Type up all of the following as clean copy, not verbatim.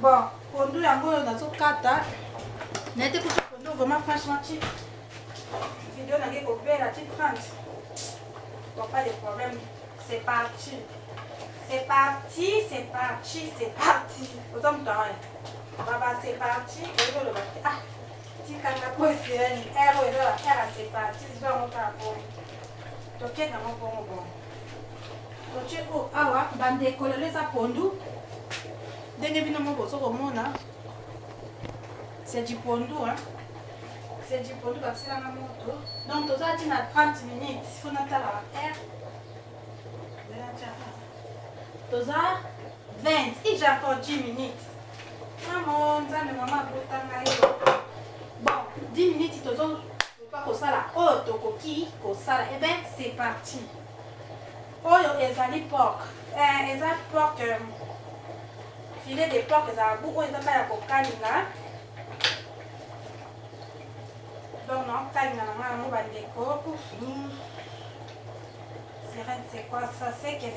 Bon, pondu yango nazokata. N'était pour ce pondu vraiment franchement cheap. Vidéo n'a pas coupé la petite 30. Bon, pas de problème. C'est parti. C'est parti, c'est parti, c'est parti. Autant que toi. Baba, c'est parti. Ah, si quand la pose c'est c'est parti. Je vais monter à bon. Donc, il y a un bon. Donc, tu es au awa, bande colorée à pondu. C'est du pondu, hein. C'est du pondu parce que c'est la moto. Donc, tu as dit 30 minutes. Il faut noter la R. Tu as 20. Et j'ai encore 10 minutes. Maman, bon, 10 minutes, tu as la auto coquille. Et bien, c'est parti. Oh, ezali porc. Ezali porc. Filet de porc, ezali goût. Oh, ezali ya kokalinga. Donc, non, kalinga na mwa bandeko. C'est quoi ça? C'est que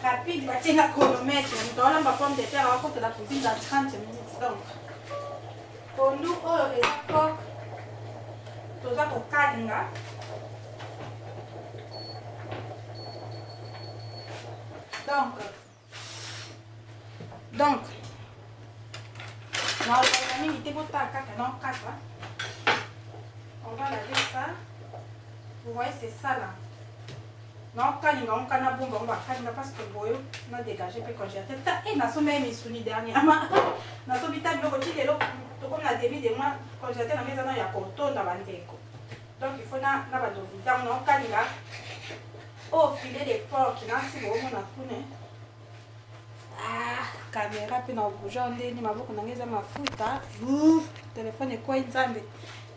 rapide, batie na chronomètre. Nous avons la pomme de terre à côté de la cuisine dans 30 minutes. Donc, pour nous, oh, ezali porc. Toza kokalinga. Donc, on va laver ça. Vous voyez, c'est ça là. Non, quand on a bon, on va faire parce que on a dégagé puis congélateur. Et na sommet mes sounis dernièrement. Na sommet ta bloc qui est là. Tout comme la début de moi congélateur na maison il y a coton dans bandeko. Donc il faut na ba do vitam non kalinga. Oh, filet de porc qui n'a si bon on a tourné. Ah, caméra pe na bouger ndeni maboko na ngeza mafuta. Téléphone est quoi nzambe?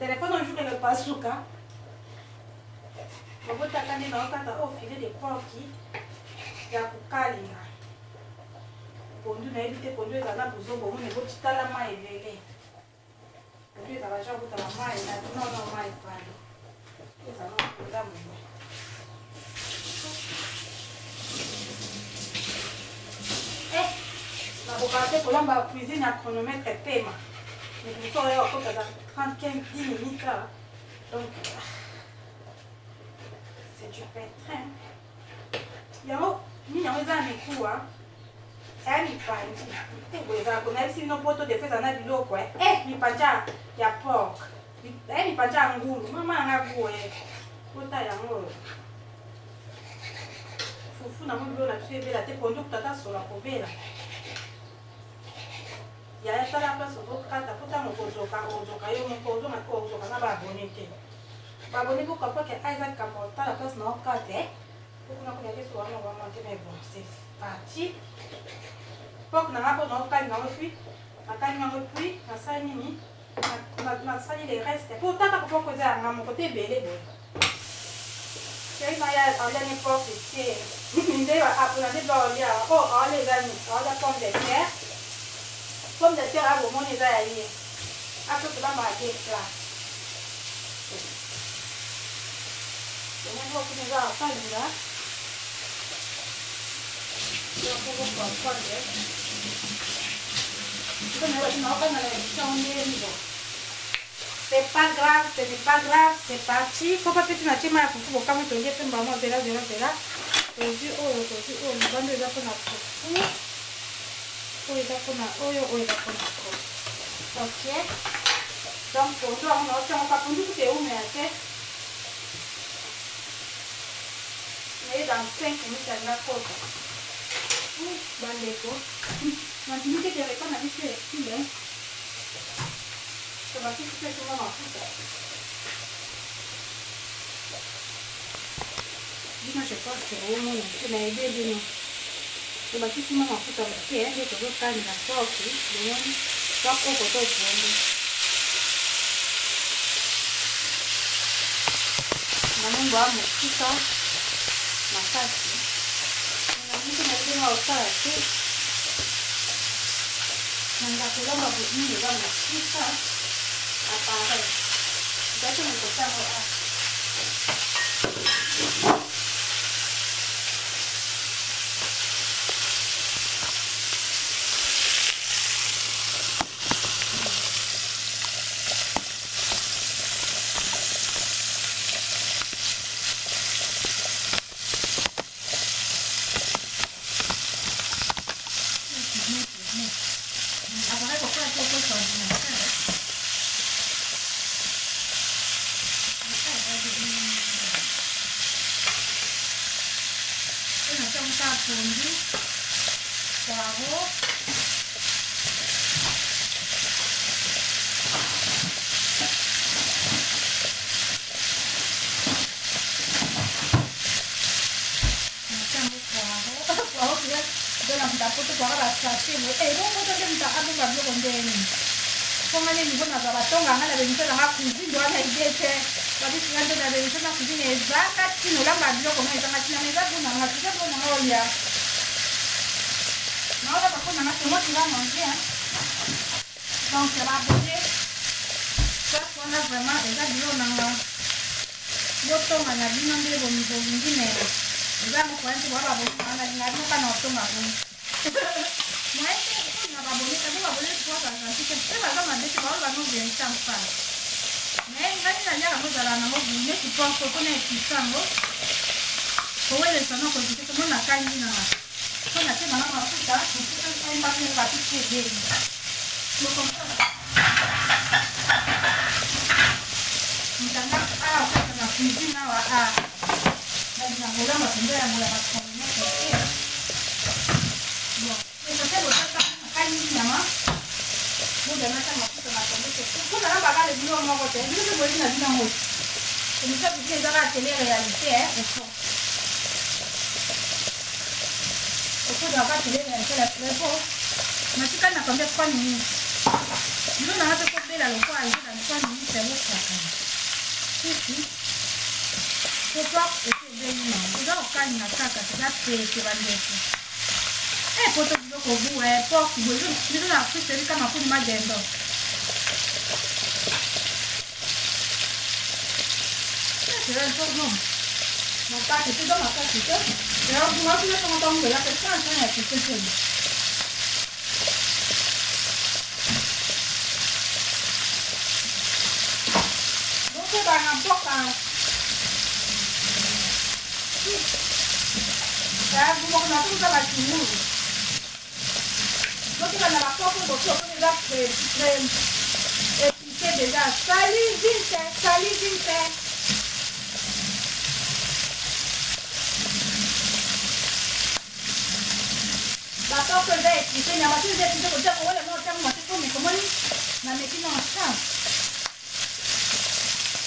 Téléphone on joue le pasuka. Mabota kandi na okata oh filet de porc qui ya kukalinga. Pondu na ebite pondu ezala buzongo mo ne botitala ma evele. Pondu ezala ja bota la mai na non mai pale. Ezala ponda mo. Pour la cuisine à chronomètre paiement. Mais il faut encore 30-15 minutes là. Donc, c'est du pétrin. Il y a des amis qui ont si nos potos de fait un bilo quoi. Eh, il y a porc. Eh, il pas un goût. Maman a goût. Pota ya mo. Fufu na mo bilo na tuebe la te pondu kutata sur la pobela. Il y a un place au kata puta mo kozoka yo mo kozo na ko kozoka na ba bonite. Ba bonite ko kwa ke Isaac kapota la place na kate. Pour na ko ya keso wana wa monter mais bon, c'est parti. Pour na ko na ka na puis akani na puis na sa nini na sa les restes. Pour ta ko ko za na mo côté belé bo. Kaya na ya on dernier porc c'est ndé wa apuna de ba ya oh les amis, on la pomme de terre. Pomme de terre à mon nez à y après tout là marqué là. Je vais vous donner ça à là. Je vais vous comprendre. Je vais vous donner c'est pas grave, ce n'est pas grave, c'est parti. Faut pas péter ma tête mais faut pas me tourner puis maman de là. Aujourd'hui oh le bande de là pour la ok. Donc pour nous, on va prendre tout et on met à tête. Mais dans 5 minutes, elle va faire. Dans les pots. Maintenant que tu as pas mis sur les filets, ça va tout faire sur ma main. Dis-moi, je pense que c'est au moins, tu m'as aidé de nous. Je vais tout mafuta pia ndio tuzokaanga soki ndio sako koto tuombe na Mungu amekuta nafasi na mtu mwingine wa ukati na ndakulomba bujini kama kisa hapa ndio mkutano pondu, poireau. Dapoto kwa basate bo bongo to dem ta adu ba biloko ndeni konga ni ngo na batonga ngala be ntela ha cuisine do ana idete ba bisi ngando na be ntela cuisine ezaka tino lamba biloko mo ezaka tina meza buna nga tuza bo na oya na ola ba kona na tomo tira manger donc ça va bonner ça on a vraiment eza bilo na nga yotonga na bino ndebo ngine eza mo kwa nti baba bo na ngado kana otonga bo moi on a babonné trois argentiques c'est pas comme avec on va nous bien ça pas mais ngani na nyaka mo zala na mo bune tu penses ko na kisango ko wele sana ko tu ko na kanyi na ko na tena na mafuta tu ko mba ni ba tu ke de mo ko mtanga ko na cuisine na wa na ngola matunda ya ngola matunda ko bon c'est le ça kanyi nyama muda na kama mafuta na tomate kuna na bagale bilo mo ko te bilo mo ina dina mo ni sa bi za ka tele réalité ko da ka tele réalité la prepo na tika na kombe kwa nini bilo na hata ko bela lo kwa ina na kwa nini se mo kwa sisi ko pa e ke beli na ndo ka ni na kaka ta pe ke bandeko poto biloko bu pork boyo biso na Afrique eri kama kuni magendo c'est un peu non non pas que tu dois ma carte et alors pour moi tu le comment tomber là c'est ça ça c'est quelque chose donc c'est pas n'importe quoi ça vous m'en avez tout ça va tout donc il y a la porte de tout on est là épicé déjà salut vite la porte est épicé il y a ma fille épicé comme ça pour le monde comme moi c'est comme comment na meti na chance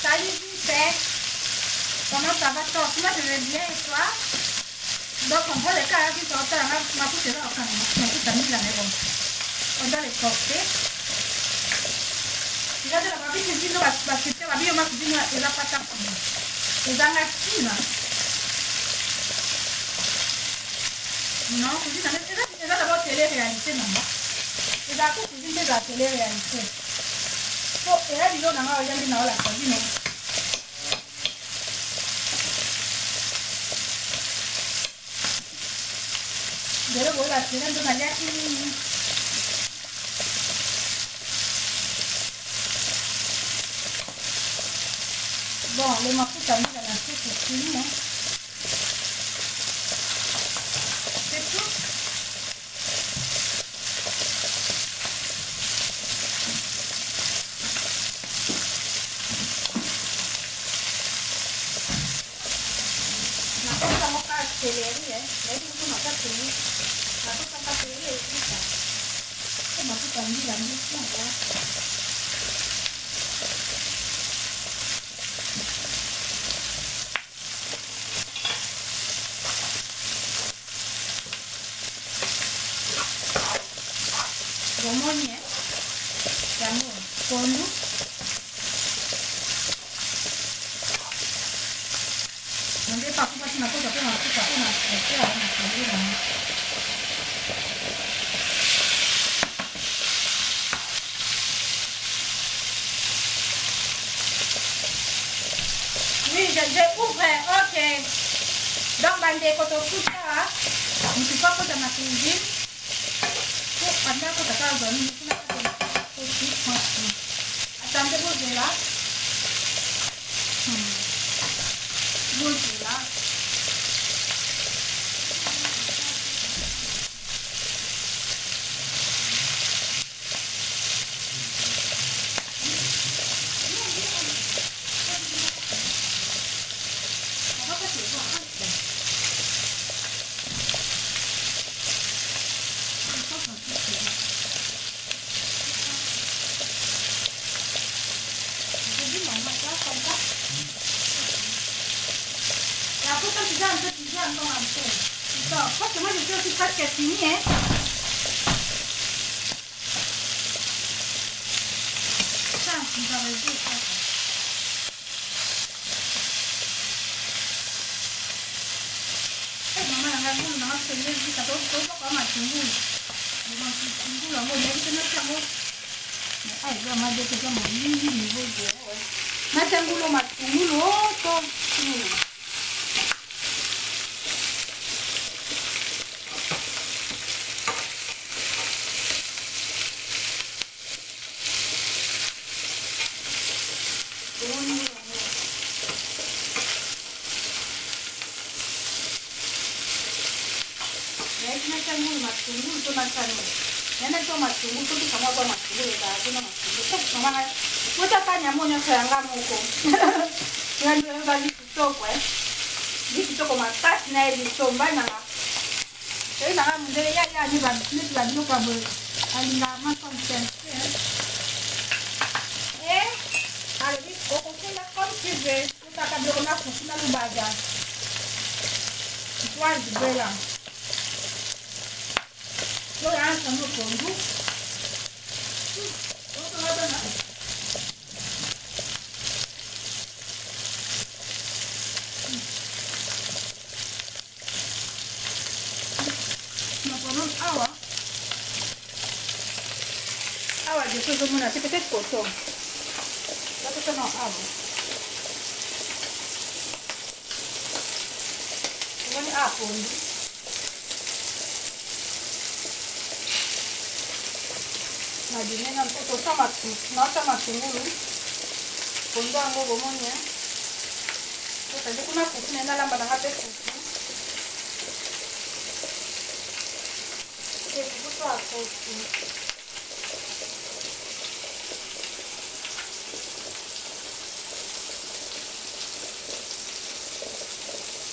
salut vite comment ça va toi moi je vais bien et toi donc on voit les cas qui sont en train de ma couche là quand ma couche à la maison on doit les porter il y a de la babine qui dit non parce que la babine m'a dit non elle a pas ta et dans la cuisine non cuisine elle a d'abord télé-réalité non et dans la cuisine c'est la télé-réalité so elle a dit non non elle a dit non la cuisine Deve voy a hacer en donde aquí. Bon, le mafuta mimi na nasiku chini. C'est tout. Na cosa mo ka acceleri, Lei tu ma ka chini. La cosa fa vedere questa ma tu prendi la misura gomoni siamo pollo non deve fare una cosa prima oui, j'ai ouvert, ok. Donc, bandé, quand on fout ça, on ne peut pas pour ma cuisine. Pour pendant que ça va donner, attendez, vous là. Vous là. Parce que moi je suis aussi presque finie, hein. Ça, on va réduire ça. Maman, on a vu, on a fait le jus, ça peut pas comme un tungulu. On a fait le tungulu, on a dit que notre amour. Ah, je vais m'aider que j'aime mon niveau de. Notre tungulu, ma tungulu, oh, toi. Matungulu to matano. Yana to matungulu to kama kwa matungulu da kuna matungulu. Kwa maana utafanya moyo kuyanga muko. Ngani ndio kitoko Ni kitoko matasi na hivi somba na. Sasa na mzee ya ni ba ni ba no kwa bo. Alina makonte. Ali koko kila kompive. Utakabla kuna kufuna lubaga. Kwanza bela. Tôi ăn xong một cuốn thuốc. Mà còn nó ao à? Ao à, giờ tôi dùng là cái tết cổ trồng. Đó cái nó ao. Nó đi ao cuốn. Nadine na to tamatu, na tamatu ngulu. Kondo ango bomonya. Tadi kuna kuku nenda lamba na ngape kuku. Kuku to akuku.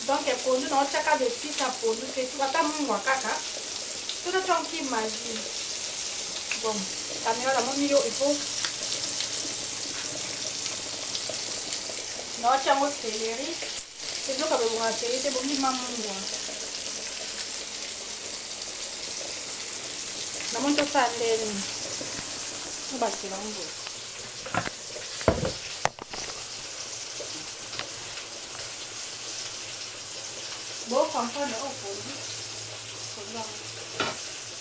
Donc kondo na chaka de pita kondo ke tu ata mwa kaka. Tu na chonki maji. Bon, caméra la mio il faut no c'è un seleri se gioca avevo una serie te bombi mamma la molto sale non basta un po' boh fa un po' no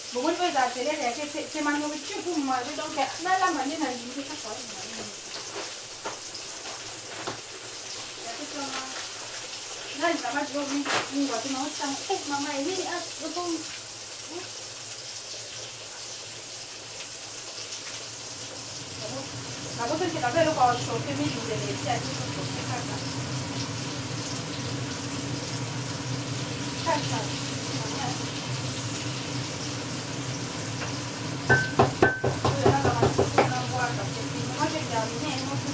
Bukan kau dah cakap dia ke cuma nak cuci pun macam tu kan, nak lama ni nak jadi tak kau. Jadi cuma, nak lama juga ni buat tu nak cakap, mama ini betul. Aku tu kita beli kau shopping ni juga ni, jadi tu shopping kan. Kan.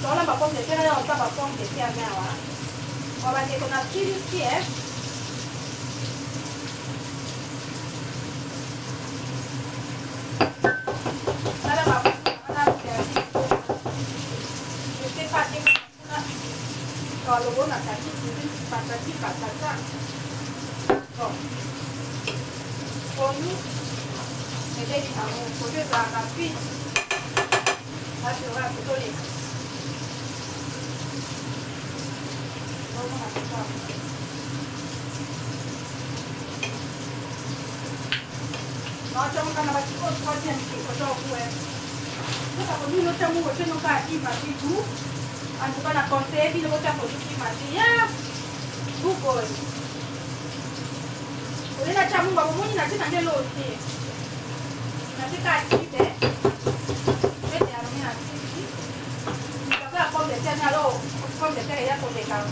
Soalnya bapak biasanya ada otak bapak biasanya wah. Orang yang kena kiri sih Ada bapak mana biasa. Jadi pasti kalau gua nak cari mungkin pasti kata. Oh. Koni. Jadi kamu boleh berangkat pis. Hasil orang betul ni. Nó trong cái này chị có tiền chị có cho cô em. Tức là có như nó trong mua trên nó cả đi mà đi chú. Anh cũng là con xe đi nó có trong một chút mà đi nhá. Chú rồi. Cô ấy là trong mua muốn là chứ thằng đây lột thì. Là cái cài chị thế. Cái nhà nó nhà chị. Các bạn con để trên nhà đâu. Con để trên này con để cao.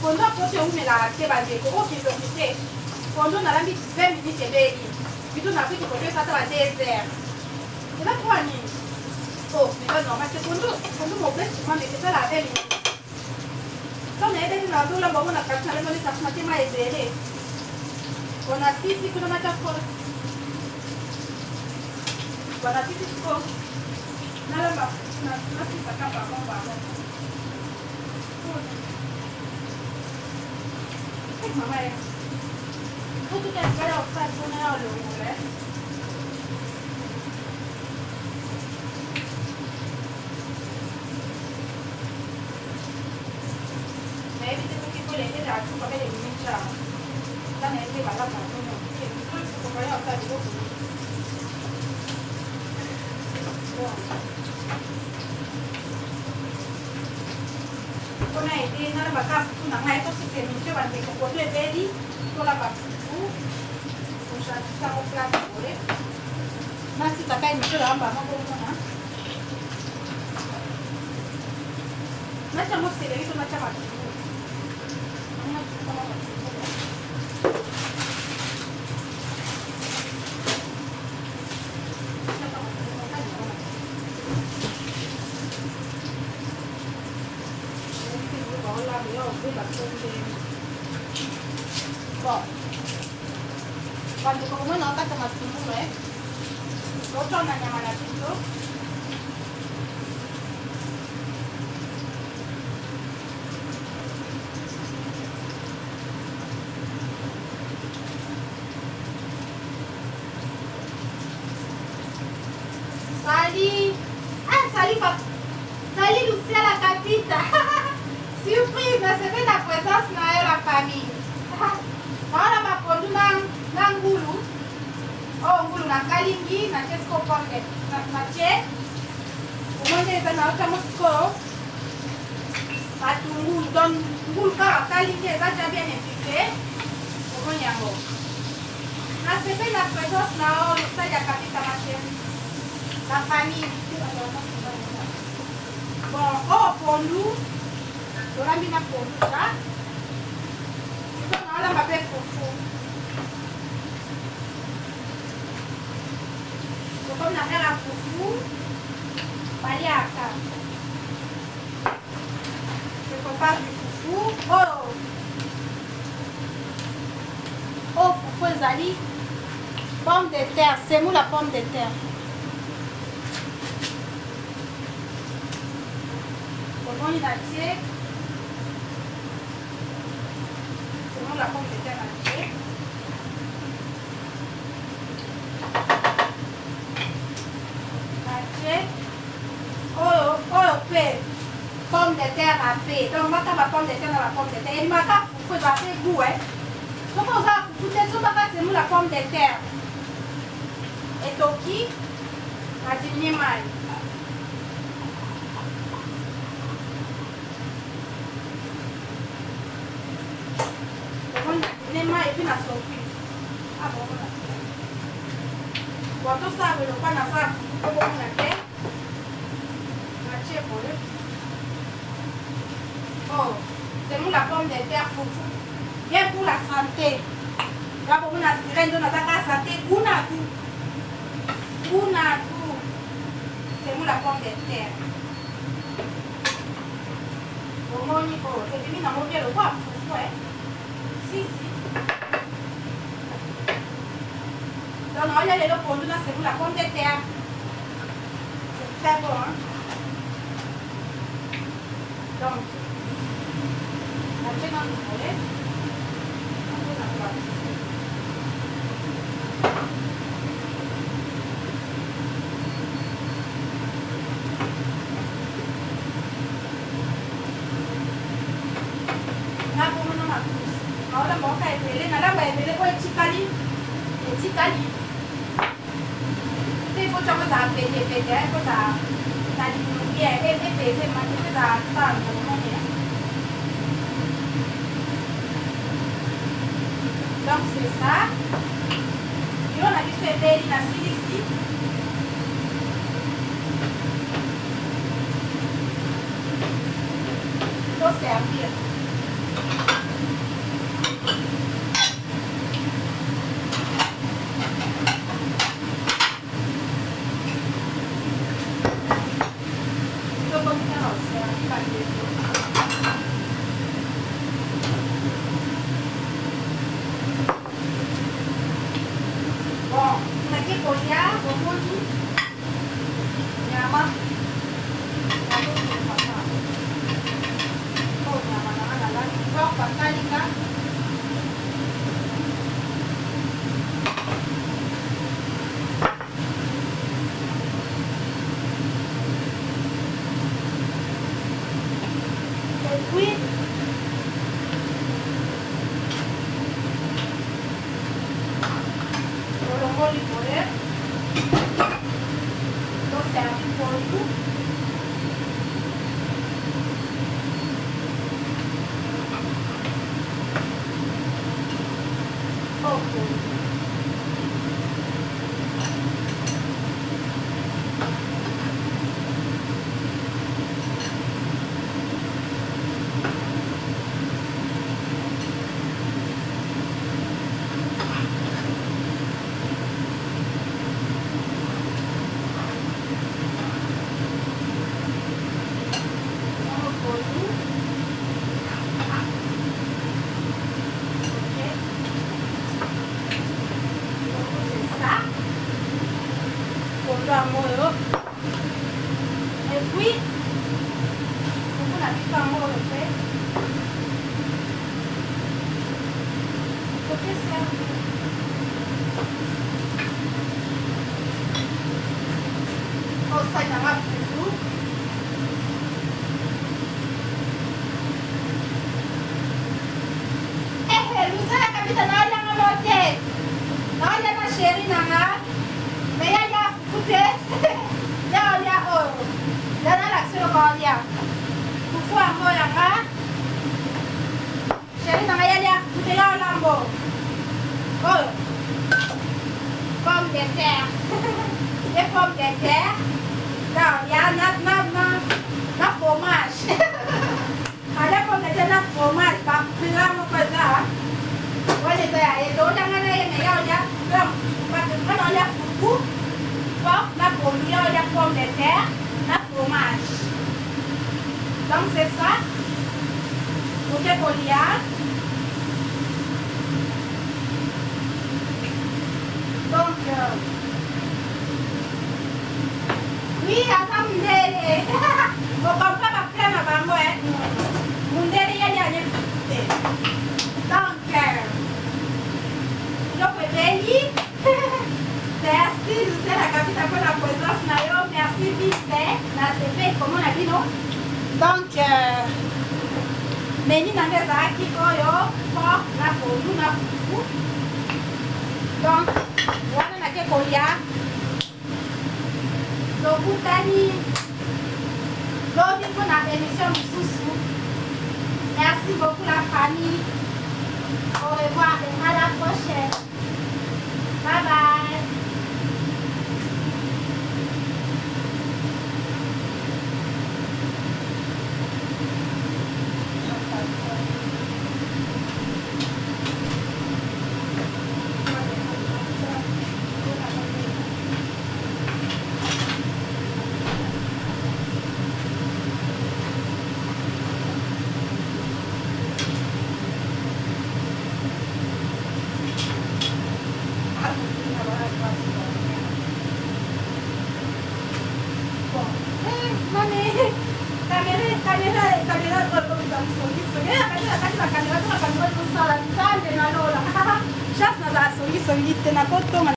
Quando a fosse un la che va di o che lo dice quando non la mi vem di che vedi vi tu na qui con questa tra desert e la quani oh mi no ma che quando mo bless ma mi che la vedi non è del na dula mo na caccia le non sta ma che mai bene con a titi con una tacco con a titi con nada ma na si sta capa con va Mama ya. Huku tukiangalia ofisi tunayo leo. Na hivi tuko kule ndio atupa kile mcha. Kana hivi bala kwa tuno. Kwa hiyo wakati huko. Kuna idea na bakafu tuna ngai to sistemi sio bande kwa tu evedi tola bafu. Kushakisa kwa class bure. Na sitakai mchoro amba mambo unaona. Nacha mosele hizo nacha matu. Bon. Quando come no kata matungulu Roto na nyama na tumbo. Salut. Ah, salut papa. Salut Lucia la capita. Surprise, mais c'est bien la présence de la famille. Naona mapondu na ngulu. Oh, ngulu na kalingi na chesko pombe. Na che. Umonde eza na ota mosko. Matungulu don ngulu ka kalingi eza déjà bien épicé. Umonde yango. Na c'est bien la présence na Lucia ya capita ma chérie. La famille. Bon, oh pondu. Dorambi na ponduka. Siko naona mabe fufu. Siko na hela fufu. Baliaka. Siko pa fufu. Oh. Oh fufu ezali. Pomme de terre. C'est mou la pomme de terre. Comment il a dit? La pomme de terre entière. Oh, pomme de terre râpée. Donc, ma pomme de terre dans la pomme de terre. Et ma faut faire goût, hein. Donc, on va c'est nous la pomme de terre. Et toki, la diminuer mal. Et puis la surprise. Ah bon, voilà. Bon, tout ça, le pain à faire, on va la tête. La tête pour le. Oh, c'est nous la pomme de terre foufou. Bien pour la santé. Là, pour nous, la santé, c'est nous la pomme de terre. Au moins, il faut. Et puis, nous avons bien le bois foufou, hein. Si. Donc, on y a les deux pondu là, c'est pour la pomme de terre. C'est très bon, hein. Donc, la tête dans le poulet. Là, pour nous, on a tous. Ahora vamos a verle, nada más verle con el chicali. Faut cho cái giá về cái có giá là đi em về thêm mà cái giá tạm của nó nhé. Donc c'est ça. Et on a vu ce verre là ici. Faut servir. ngoli boye. Donc servi pour vous. Et puis, vous n'avez pas encore le fait. Côté servi. Oh, ça, il y a ma foufou. Lusa, la capitale, n'a rien à monter. N'a rien à chérie, nana. Mais il y a foufou. Dana l'action mondiale. Pour voir moi là, chérie, dans la tout est là au lambeau. Oh, pommes de terre. Les pommes de terre. Non, il y a un fromage. Les pommes de terre, fromage. Pas plus là, mon cousin. Oui, c'est ça. Et donc, il y a beaucoup. La pomme de terre. Fromage. Donc c'est ça. Côté Goliath. Donc oui, à ça m'délé. Vous comprenez pas plein avant moi. M'délé y a des fruits. Donc je peux payer. Merci, je sais la capitale pour la présence. Merci, vite, la CP, comment on a dit non? Donc, meni dans les acquis, koyo, pour la poudre, la foufou. Donc, voilà, on a que kolia. Le boutani. L'autre, on a émission de sous-sous. Merci beaucoup, la famille. Au revoir et à la prochaine. Bye bye. Just na za songi songi tena koto